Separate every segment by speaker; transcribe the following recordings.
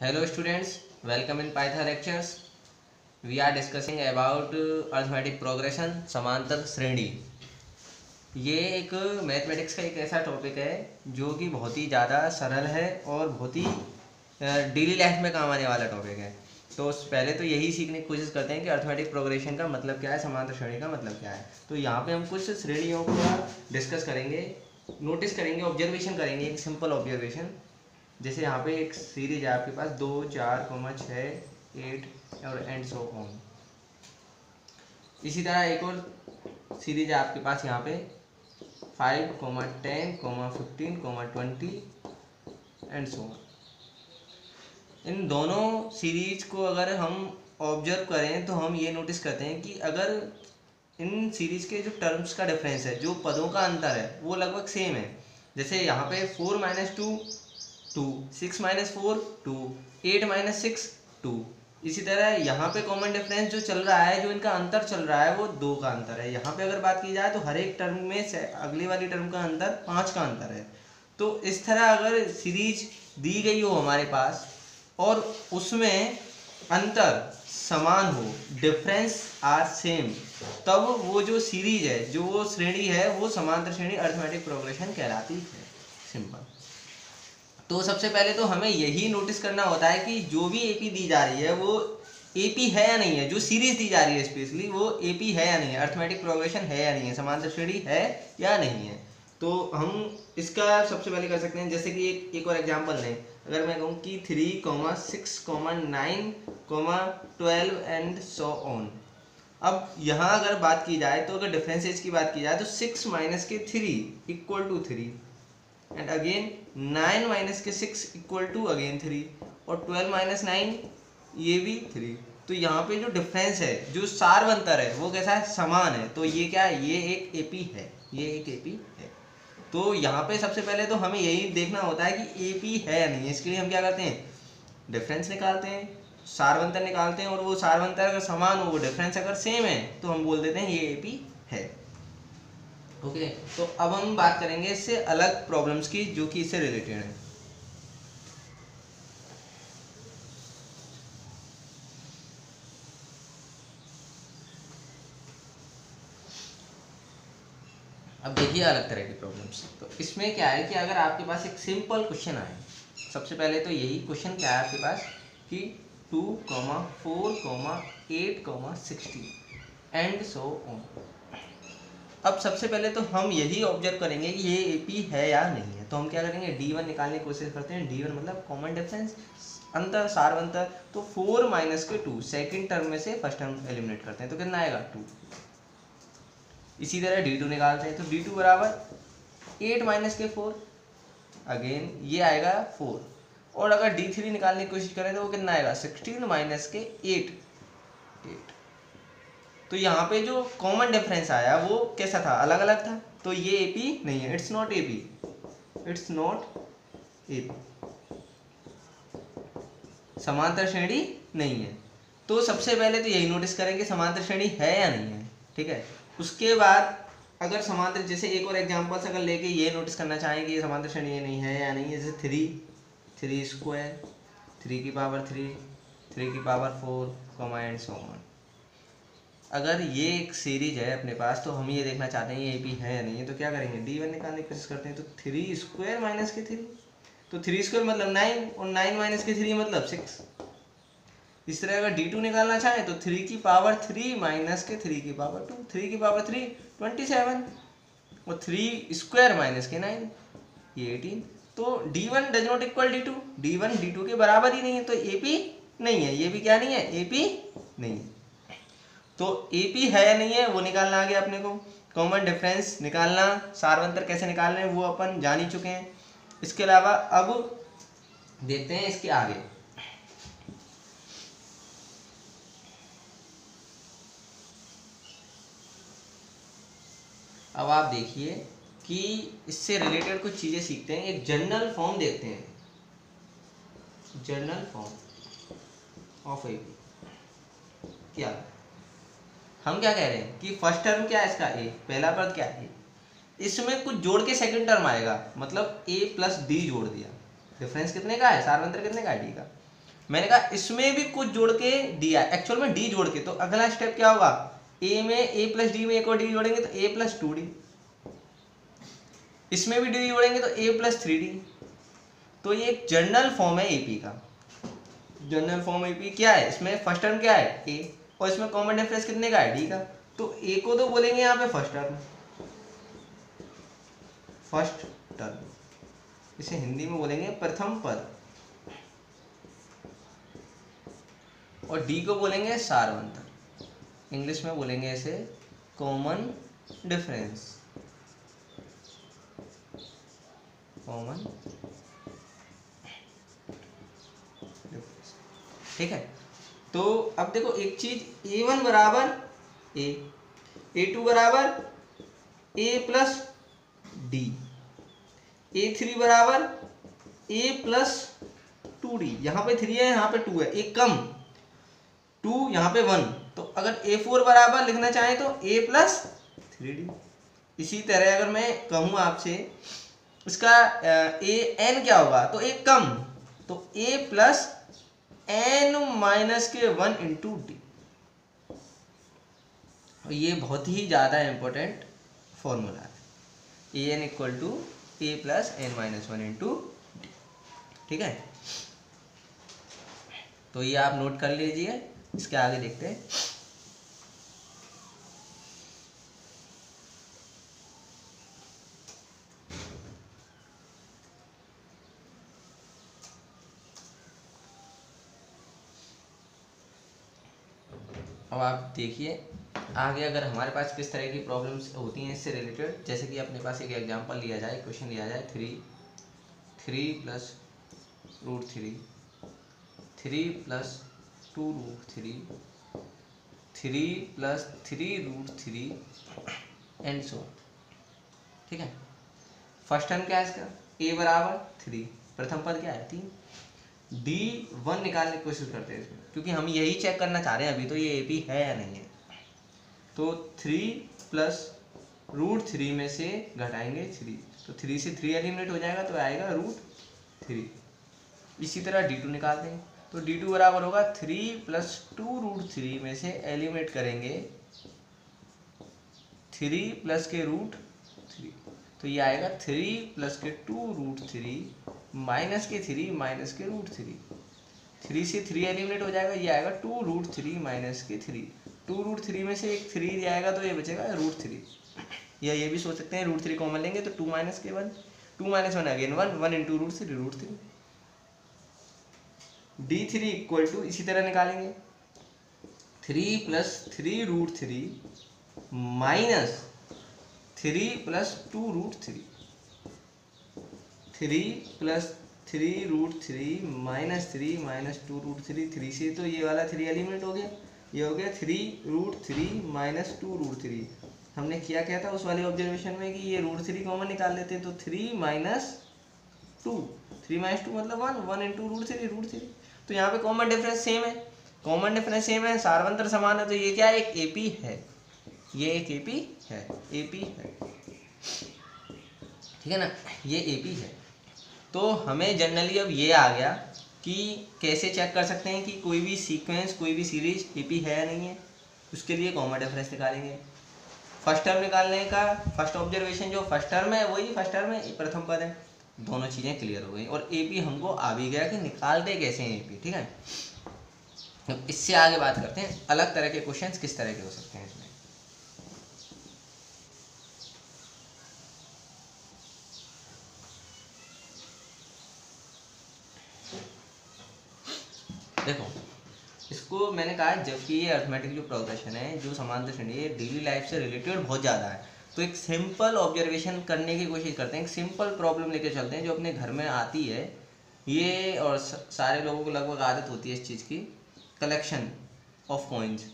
Speaker 1: Hello students, welcome in Python lectures. We are discussing about arithmetic progression समांतर श्रेणी। ये एक मैथमेटिक्स का एक ऐसा टॉपिक है जो कि बहुत ही ज़्यादा सरल है और बहुत ही डेली लाइफ में काम आने वाला टॉपिक है। तो पहले तो यही सीखने की कोशिश करते हैं कि अर्थमेटिक प्रोग्रेशन का मतलब क्या है, समांतर श्रेणी का मतलब क्या है। तो यहाँ पे हम कुछ श्रेणियों को डिस्कस करेंगे, नोटिस करेंगे, ऑब्जर्वेशन करेंगे, एक सिंपल ऑब्जर्वेशन। जैसे यहाँ पे एक सीरीज है आपके पास 2, 4, 6, 8 और एंड सो ऑन। इसी तरह एक और सीरीज है आपके पास यहाँ पे 5, 10, 15, 20 एंड सो ऑन। इन दोनों सीरीज को अगर हम ऑब्जर्व करें तो हम ये नोटिस करते हैं कि अगर इन सीरीज के जो टर्म्स का डिफरेंस है, जो पदों का अंतर है, वो लगभग सेम है। जैसे यहाँ पे 4 - 2 2, 6 - 4 2, 8 - 6 2। इसी तरह यहाँ पे कॉमन डिफरेंस जो चल रहा है, जो इनका अंतर चल रहा है, वो 2 का अंतर है। यहाँ पे अगर बात की जाए तो हर एक टर्म में से अगली वाली टर्म का अंतर 5 का अंतर है। तो इस तरह अगर सीरीज दी गई हो हमारे पास और उसमें अंतर समान हो, डिफरेंस आर सेम, तब वो जो सीरीज है, जो वो श्रेणी है, वो समांतर श्रेणी अर्थमेटिक प्रोग्रेशन कहलाती है। सिंपल। तो सबसे पहले तो हमें यही नोटिस करना होता है कि जो भी एपी दी जा रही है वो एपी है या नहीं है, जो सीरीज दी जा रही है स्पेशली वो एपी है या नहीं है, अर्थमेटिक प्रोग्रेशन है या नहीं है, समांतर श्रेणी है या नहीं है। तो हम इसका सबसे पहले कर सकते हैं, जैसे कि एक और एग्जांपल लें। अगर मैं कहूँ कि 3, 6, 9, 12 एंड सो ऑन। अब यहाँ अगर बात की जाए तो अगर डिफरेंसेस की बात की जाए तो 6 - 3 = 3 एंड अगेन 9 - 6 = अगेन 3 और 12 - 9 ये भी 3। तो यहाँ पे जो डिफरेंस है, जो सारवंतर है, वो कैसा है, समान है। तो ये क्या है, ये एक एपी है, ये एक एपी है। तो यहाँ पे सबसे पहले तो हमें यही देखना होता है कि एपी है या नहीं है। इसके लिए हम क्या करते हैं, डिफरेंस निकालते हैं, सारवंतर निकालते हैं, और वो सारवंतर अगर समान हो, वो डिफरेंस अगर सेम है, तो हम बोल देते हैं ये एपी है। ओके। तो अब हम बात करेंगे इससे अलग प्रॉब्लम्स की जो कि इससे रिलेटेड है। अब देखिए अलग तरह की प्रॉब्लम्स। तो इसमें क्या है कि अगर आपके पास एक सिंपल क्वेश्चन आए, सबसे पहले तो यही क्वेश्चन क्या है आपके पास कि 2, 4, 8, 16 एंड सो ऑन। अब सबसे पहले तो हम यही ऑब्जर्व करेंगे कि ये एपी है या नहीं है। तो हम क्या करेंगे, D1 निकालने की कोशिश करते हैं। D1 मतलब कॉमन डिफरेंस, अंतर, सारवंतर। तो 4 - 2 सेकेंड टर्म में से फर्स्ट टर्म एलिमिनेट करते हैं, तो कितना आएगा, 2। इसी तरह D2 निकालते हैं, तो D2 बराबर 8 - 4, अगेन ये आएगा 4। और अगर D3 निकालने की कोशिश करें तो वो कितना आएगा, 16 - 8 8। तो यहाँ पे जो कॉमन डिफरेंस आया वो कैसा था, अलग अलग था। तो ये एपी नहीं है, it's not AP, it's not AP, समांतर श्रेणी नहीं है। तो सबसे पहले तो यही नोटिस करेंगे समांतर श्रेणी है या नहीं है, ठीक है। उसके बाद अगर समांतर, जैसे एक और एग्जांपल्स अगर लेके ये नोटिस करना चाहेंगे ये समांतर श्रेणी नहीं है या नहीं है, जैसे 3 स्क्वायर, 3 की पावर 3, 3 की पावर 4, एंड सो ऑन। अगर ये एक सीरीज है अपने पास, तो हम ये देखना चाहते हैं ये एपी है या नहीं है, तो क्या करेंगे, D1 निकालने की कोशिश करते हैं। तो 3 स्क्वायर - 3, तो 3 स्क्वायर मतलब 9 और 9 - 3 मतलब 6। इस तरह अगर D2 निकालना चाहें तो 3 की पावर 3 - 3 की पावर 2, 3 की पावर 3 27 और 3 स्क्वायर - 9 ये 18। तो D1 does not equal D2, D1 D2 के बराबर ही नहीं है, तो एपी नहीं है। ये भी क्या नहीं है, एपी नहीं है। तो एपी है या नहीं है वो निकालना आ गया अपने को। कॉमन डिफरेंस निकालना, सारवंतर कैसे निकालना है वो अपन जान ही चुके हैं। इसके अलावा अब देखते हैं इसके आगे। अब आप देखिए कि इससे रिलेटेड कुछ चीजें सीखते हैं। एक जनरल फॉर्म देखते हैं, जनरल फॉर्म ऑफ एपी। क्या हम क्या कह रहे हैं कि फर्स्ट टर्म क्या है इसका, ए, पहला पद क्या है, इसमें कुछ जोड़ के सेकंड टर्म आएगा, मतलब a + d जोड़ दिया। डिफरेंस कितने का है, सारवंतर कितने का है, d का। मैंने कहा इसमें भी कुछ जोड़ के दिया, एक्चुअल में डी जोड़ के, तो अगला स्टेप क्या होगा, ए में ए प्लस डी में एक और डी जोड़ेंगे तो ए प्लस 2d, इसमें भी डी जोड़ेंगे तो ए प्लस 3d। तो ये एक जनरल फॉर्म है एपी का। जनरल फॉर्म एपी क्या है, इसमें फर्स्ट टर्म क्या है ए, और इसमें कॉमन डिफरेंस कितने का है डी का। तो ए को तो बोलेंगे यहाँ पे फर्स्ट टर्म, फर्स्ट टर्म, इसे हिंदी में बोलेंगे प्रथम पद, और डी को बोलेंगे सारवंतर, इंग्लिश में बोलेंगे इसे कॉमन डिफरेंस, कॉमन डिफरेंस। ठीक है, तो अब देखो एक चीज, A1 बराबर ए, A2 बराबर ए प्लस डी, A3 बराबर ए प्लस 2d, यहाँ पे 3 है यहाँ पे 2 है, एक कम 2 यहाँ पे 1, तो अगर A4 बराबर लिखना चाहें तो a प्लस 3d। इसी तरह अगर मैं कहूँ आपसे इसका an क्या होगा, तो एक कम, तो a प्लस n माइनस के 1 इंटू डी। ये बहुत ही ज़्यादा इम्पोर्टेंट फॉर्मूला है, an equal to A plus N minus 1 into D. ठीक है, तो ये आप नोट कर लीजिए, इसके आगे देखते हैं। अब आप देखिए आगे अगर हमारे पास किस तरह की प्रॉब्लम्स होती हैं इससे रिलेटेड, जैसे कि अपने पास एक एग्जांपल लिया जाए, क्वेश्चन लिया जाए 3 plus root 3 plus 2 root 3 plus 3 root 3 and so. ठीक है, फर्स्ट टर्म क्या है इसका, ए बराबर 3, प्रथम पद क्या है 3, D1 निकालने की कोशिश करते हैं इसमें, क्योंकि हम यही चेक करना चाह रहे हैं अभी तो ये एपी है या नहीं है। तो 3 प्लस रूट 3 में से घटाएंगे 3, तो 3 से 3 एलिमिनेट हो जाएगा तो आएगा रूट 3। इसी तरह D2 निकाल देंगे, तो D2 बराबर होगा 3 प्लस 2 रूट 3 में से एलिमिनेट करेंगे 3 प्लस के रूट 3, तो ये आएगा 3 प्लस के 2 रूट 3 माइनस के 3 माइनस के रूट 3 से 3 एलिमिनेट हो जाएगा, ये आएगा 2 रूट 3 माइनस के 3, 2 रूट 3 में से एक 3 जाएगा तो ये बचेगा रूट 3। या ये भी सोच सकते हैं रूट 3 कॉमन लेंगे तो 2 माइनस के 1, 2 minus 1 again 1 into root 3 D3 equal to इसी तरह निकालेंगे 3 plus 3 root 3 minus 3 plus 2 root 3 plus 3 root 3 minus 3 minus 2 root 3 से तो ये वाला 3 एलिमिनेट हो गया, ये हो गया 3 रूट 3 माइनस 2 रूट 3। हमने किया क्या था उस वाले ऑब्जर्वेशन में कि ये रूट 3 कॉमन निकाल लेते हैं, तो 3 माइनस 2 मतलब 1 इंटू रूट 3। तो यहाँ पे कॉमन डिफरेंस सेम है, कॉमन डिफरेंस सेम है, सारवंतर समान है, तो ये क्या है, एक एपी है, ये एक एपी है, एपी है। ठीक है ना, ये एपी है। तो हमें जनरली अब ये आ गया कि कैसे चेक कर सकते हैं कि कोई भी सीक्वेंस कोई भी सीरीज एपी है या नहीं है। उसके लिए कॉमन डिफरेंस निकालेंगे। फर्स्ट टर्म निकालने का फर्स्ट ऑब्जर्वेशन जो फर्स्ट टर्म है वही फर्स्ट टर्म है, प्रथम पद है, दोनों चीज़ें क्लियर हो गई और एपी हमको आ भी गया कि निकालते कैसे हैं एपी। ठीक है, तो इससे आगे बात करते हैं अलग तरह के क्वेश्चंस किस तरह के हो सकते हैं इसमें। देखो इसको मैंने कहा जबकि ये अर्थमेटिक जो प्रोग्रेशन है जो समांतर श्रेणी है डेली लाइफ से रिलेटेड बहुत ज़्यादा है, तो एक सिंपल ऑब्जर्वेशन करने की कोशिश करते हैं, एक सिंपल प्रॉब्लम लेके चलते हैं जो अपने घर में आती है ये, और सारे लोगों को लगभग आदत होती है इस चीज़ की, कलेक्शन ऑफ कॉइन्स।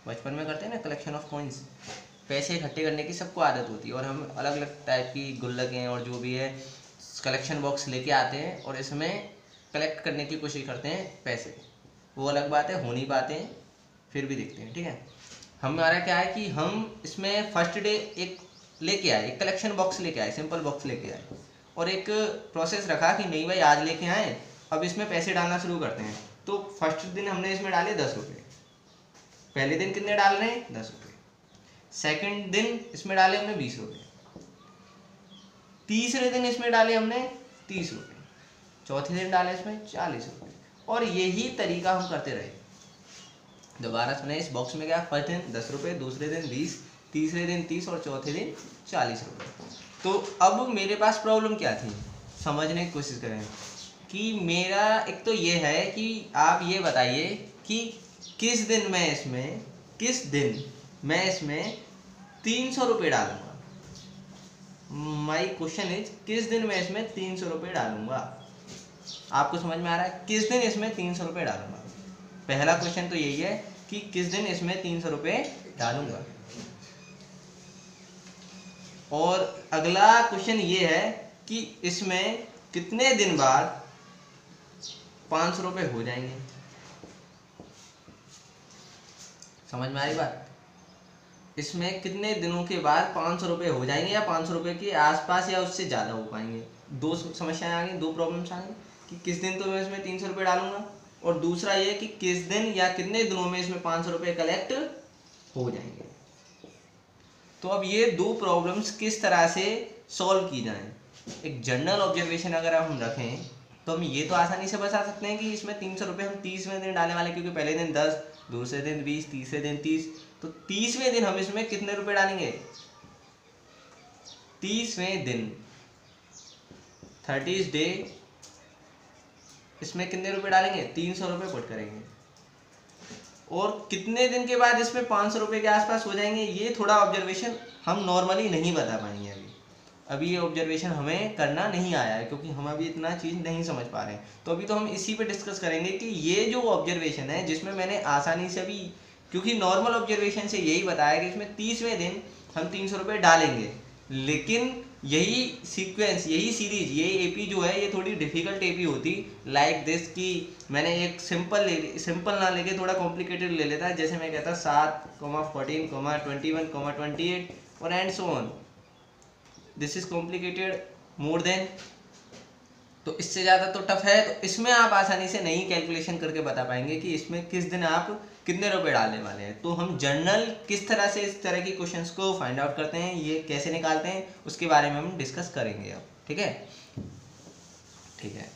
Speaker 1: बचपन में करते हैं ना कलेक्शन ऑफ कॉइन्स, पैसे इकट्ठे करने की सबको आदत होती है और हम अलग अलग टाइप की गुल्लकें और जो भी है कलेक्शन बॉक्स लेके आते हैं और इसमें कलेक्ट करने की कोशिश करते हैं पैसे। वो अलग बात है, हो नहीं पाते हैं फिर भी देखते हैं। ठीक है, हमारा क्या है कि हम इसमें फर्स्ट डे एक लेके आए, एक कलेक्शन बॉक्स लेके आए, सिंपल बॉक्स लेके आए और एक प्रोसेस रखा कि नहीं भाई आज लेके आए अब इसमें पैसे डालना शुरू करते हैं। तो फर्स्ट दिन हमने इसमें डाले 10 रुपये, पहले दिन कितने डाल रहे हैं 10 रुपये, सेकंड दिन इसमें डाले हमने 20 रुपये, तीसरे दिन इसमें डाले हमने 30 रुपये, चौथे दिन डाले इसमें 40 रुपये, और यही तरीका हम करते रहे। दोबारा सुने, इस बॉक्स में क्या, फर्स्ट दिन 10 रुपये, दूसरे दिन 20, तीसरे दिन 30 और चौथे दिन 40 रुपये। तो अब मेरे पास प्रॉब्लम क्या थी, समझने की कोशिश करें कि मेरा एक तो ये है कि आप ये बताइए कि किस दिन मैं इसमें 300 रुपये डालूंगा। माई क्वेश्चन इज, किस दिन मैं इसमें 300 रुपये डालूंगा। आपको समझ में आ रहा है, किस दिन इसमें 300 रुपये डालूंगा। पहला क्वेश्चन तो यही है कि किस दिन इसमें 300 रुपये डालूंगा। और अगला क्वेश्चन ये है कि इसमें कितने दिन बाद 500 रुपये हो जाएंगे। समझ में आ रही बात, इसमें कितने दिनों के बाद 500 रुपये हो जाएंगे या 500 रुपये के आसपास या उससे ज़्यादा हो पाएंगे। दो समस्याएं आ गई, दो प्रॉब्लम्स आ गई कि किस दिन तो मैं इसमें 300 रुपये डालूंगा, और दूसरा ये कि किस दिन या कितने दिनों में इसमें 500 रुपये कलेक्ट हो जाएंगे। तो अब ये दो प्रॉब्लम्स किस तरह से सॉल्व की जाएं। एक जनरल ऑब्जर्वेशन अगर हम रखें तो हम ये तो आसानी से बता सकते हैं कि इसमें 300 रुपये हम 30वें दिन डालने वाले, क्योंकि पहले दिन 10, दूसरे दिन 20, तीसरे दिन 30, तो 30वें दिन हम इसमें कितने रुपए डालेंगे, 30वें दिन 30th डे इसमें कितने रुपए डालेंगे, 300 रुपये पुट करेंगे, और कितने दिन के बाद इसमें 500 रुपये के आसपास हो जाएंगे। ये थोड़ा ऑब्जर्वेशन हम नॉर्मली नहीं बता पाएंगे अभी ये ऑब्जर्वेशन हमें करना नहीं आया है, क्योंकि हम अभी इतना चीज़ नहीं समझ पा रहे हैं। तो अभी तो हम इसी पे डिस्कस करेंगे कि ये जो ऑब्जर्वेशन है, जिसमें मैंने आसानी से अभी, क्योंकि नॉर्मल ऑब्जर्वेशन से यही बताया कि इसमें 30वें दिन हम 300 रुपये डालेंगे, लेकिन यही सीक्वेंस, यही सीरीज, ये एपी जो है ये थोड़ी डिफिकल्ट एपी होती, लाइक दिस, कि मैंने एक सिंपल ना लेके थोड़ा कॉम्प्लिकेटेड ले लेता है। जैसे मैं कहता 7, 14, 21, 28 और and so on. This is complicated more than, तो इससे ज़्यादा तो टफ है। तो इसमें आप आसानी से नहीं कैलकुलेशन करके बता पाएंगे कि इसमें किस दिन आप कितने रुपए डालने वाले हैं। तो हम जर्नल किस तरह से इस तरह की क्वेश्चंस को फाइंड आउट करते हैं, ये कैसे निकालते हैं, उसके बारे में हम डिस्कस करेंगे अब। ठीक है, ठीक है।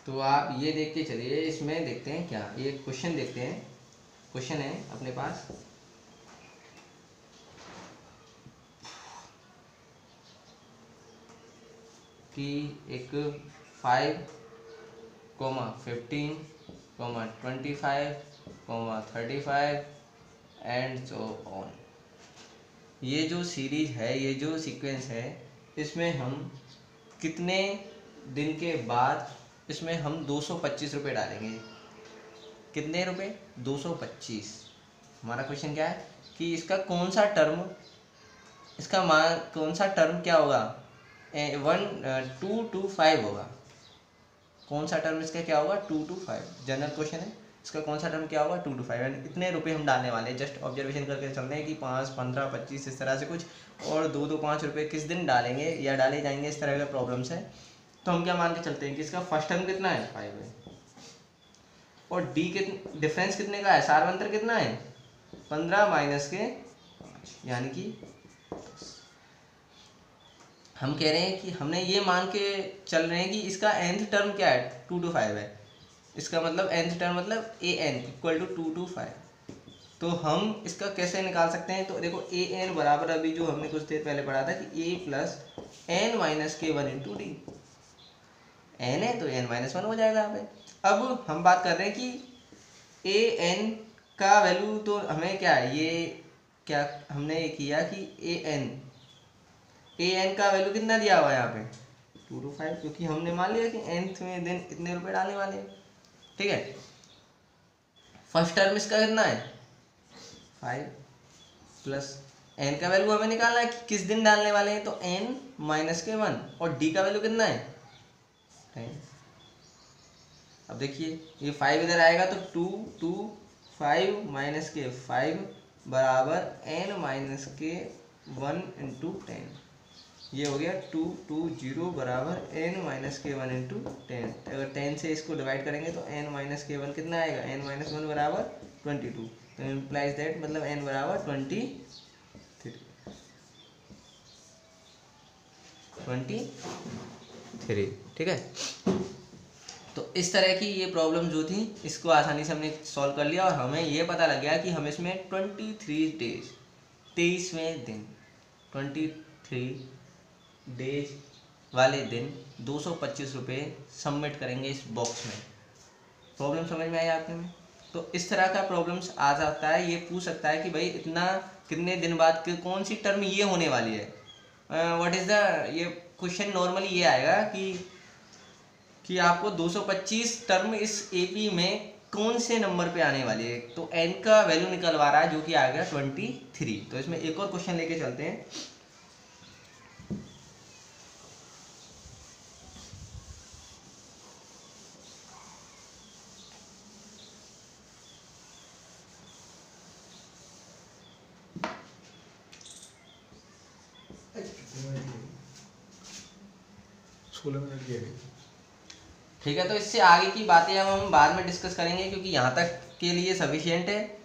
Speaker 1: तो आप ये देख के चलिए, इसमें देखते हैं क्या, ये क्वेश्चन देखते हैं। क्वेश्चन है अपने पास कि एक 5, 15, 25, 35 एंड सो ऑन। ये जो सीरीज है, ये जो सीक्वेंस है, इसमें हम कितने दिन के बाद इसमें हम 225 रुपये डालेंगे। कितने रुपए, 225। हमारा क्वेश्चन क्या है कि इसका कौन सा टर्म, इसका मान कौन सा टर्म क्या होगा, 1, 2 to 5 होगा। कौन सा टर्म इसका क्या होगा, 2 to 5। जनरल क्वेश्चन है, इसका कौन सा टर्म क्या होगा, 2 to 5। एंड इतने रुपए हम डालने वाले हैं। जस्ट ऑब्जर्वेशन करके चलते हैं कि 5, 15, 25 इस तरह से कुछ, और 2, 5 रुपये किस दिन डालेंगे या डाले जाएंगे, इस तरह का प्रॉब्लम्स है। तो हम क्या मान के चलते हैं कि इसका फर्स्ट टर्म कितना है, 5 है, और डी कितने, डिफरेंस कितने का है, सार्वंतर कितना है, 15 माइनस के 5, यानी कि हम कह रहे हैं कि हमने ये मान के चल रहे हैं कि इसका nth टर्म क्या है, 2 to 5 है। इसका मतलब nth टर्म मतलब an इक्वल टू 2 to 5। तो हम इसका कैसे निकाल सकते हैं, तो देखो an बराबर, अभी जो हमने कुछ देर पहले पढ़ा था कि a प्लस n माइनस के 1 इंटू डी। n है तो n-1 हो जाएगा यहाँ पे। अब हम बात कर रहे हैं कि a n का वैल्यू, तो हमें क्या है, ये क्या हमने ये किया कि a n का वैल्यू कितना दिया हुआ है यहाँ पे, 2 to 5, क्योंकि हमने मान लिया कि nth दिन इतने रुपए डालने वाले हैं। ठीक है, फर्स्ट टर्म इसका कितना है, 5 प्लस n का वैल्यू हमें निकालना है कि किस दिन डालने वाले हैं, तो n माइनस के 1, और d का वैल्यू कितना है, 10। अब देखिए ये 5 इधर आएगा तो 2 5 माइनस के 5 बराबर n माइनस के 1 इंटू 10। ये हो गया 2 2 0 बराबर n माइनस के 1 इंटू 10। अगर 10 से इसको डिवाइड करेंगे तो n माइनस के 1 कितना आएगा, n माइनस 1 बराबर 22। तो इम्प्लाइज दैट मतलब n बराबर 23। ठीक है। तो इस तरह की ये प्रॉब्लम जो थी इसको आसानी से हमने सॉल्व कर लिया और हमें ये पता लग गया कि हम इसमें 23 डेज 23वें दिन 23 डेज वाले दिन 225 रुपये सबमिट करेंगे इस बॉक्स में। प्रॉब्लम समझ में आई आपने में? तो इस तरह का प्रॉब्लम्स आ जाता है, ये पूछ सकता है कि भाई इतना कितने दिन बाद कौन सी टर्म ये होने वाली है, व्हाट इज़ द, ये क्वेश्चन नॉर्मली ये आएगा कि आपको 225 टर्म इस एपी में कौन से नंबर पे आने वाली है। तो n का वैल्यू निकलवा रहा है जो कि आ गया 23। तो इसमें एक और क्वेश्चन लेके चलते हैं। ठीक है, तो इससे आगे की बातें हम बाद में डिस्कस करेंगे क्योंकि यहाँ तक के लिए सफिशिएंट है।